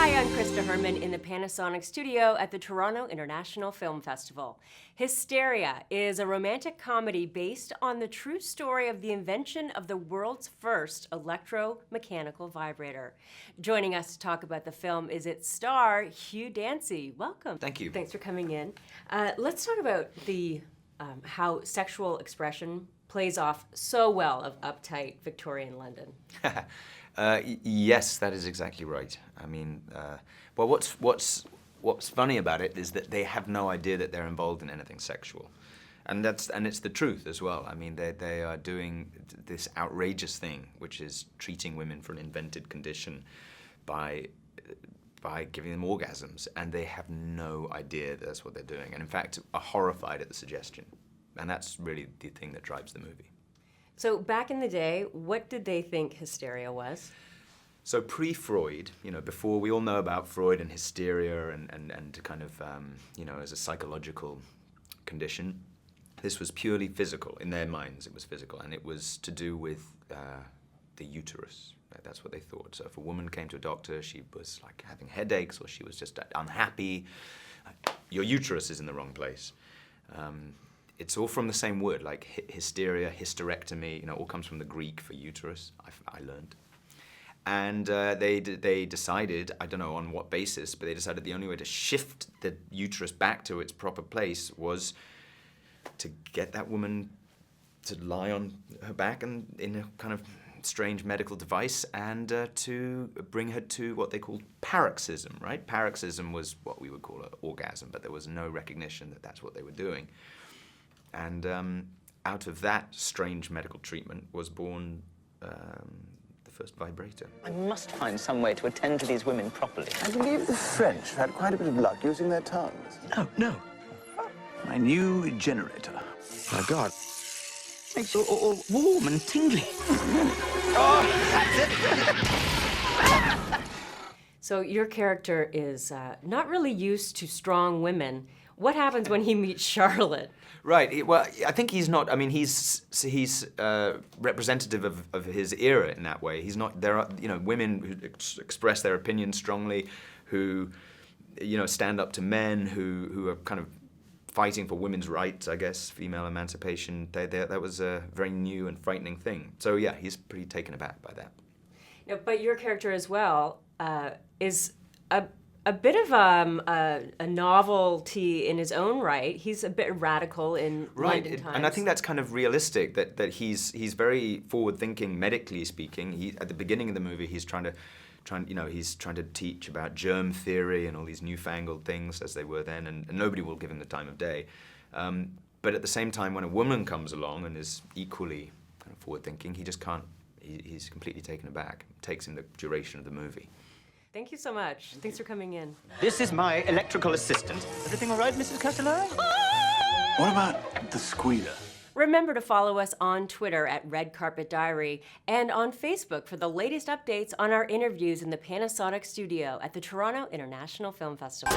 Hi, I'm Krista Herman in the Panasonic studio at the Toronto International Film Festival. Hysteria is a romantic comedy based on the true story of the invention of the world's first electromechanical vibrator. Joining us to talk about the film is its star, Hugh Dancy. Welcome. Thank you. Thanks for coming in. Let's talk about the how sexual expression plays off so well of uptight Victorian London. Yes, that is exactly right. I mean, well, what's funny about it is that they have no idea that they're involved in anything sexual, and it's the truth as well. I mean, they are doing this outrageous thing, which is treating women for an invented condition by giving them orgasms, and they have no idea that that's what they're doing, and in fact are horrified at the suggestion, and that's really the thing that drives the movie. So back in the day, what did they think hysteria was? So pre-Freud, before we all know about Freud and hysteria and kind of, as a psychological condition, this was purely physical. In their minds, it was physical, and it was to do with the uterus. That's what they thought. So if a woman came to a doctor, she was like having headaches or she was just unhappy, your uterus is in the wrong place. It's all from the same word, like hysteria, hysterectomy, all comes from the Greek for uterus, I learned. And they decided, I don't know on what basis, but they decided the only way to shift the uterus back to its proper place was to get that woman to lie on her back and in a kind of strange medical device and to bring her to what they called paroxysm, right? Paroxysm was what we would call an orgasm, but there was no recognition that that's what they were doing. And out of that strange medical treatment was born the first vibrator. I must find some way to attend to these women properly. I believe the French have had quite a bit of luck using their tongues. No. My new generator. My God. Makes you all warm and tingly. So your character is not really used to strong women. What happens when he meets Charlotte? Right. Well, I think he's not. I mean, he's representative of his era in that way. He's not. There are women who express their opinions strongly, who stand up to men, who are kind of fighting for women's rights. I guess female emancipation. That was a very new and frightening thing. So yeah, he's pretty taken aback by that. But your character as well is a bit of a novelty in his own right. He's a bit radical in London times. And I think that's kind of realistic, that he's very forward-thinking, medically speaking. At the beginning of the movie, he's trying to teach about germ theory and all these newfangled things as they were then, and nobody will give him the time of day. But at the same time, when a woman comes along and is equally kind of forward-thinking, he just can't, he's completely taken aback. It takes him the duration of the movie. Thank you so much. Thanks for coming in. This is my electrical assistant. Everything all right, Mrs. Castellari? What about the squealer? Remember to follow us on Twitter at Red Carpet Diary and on Facebook for the latest updates on our interviews in the Panasonic studio at the Toronto International Film Festival.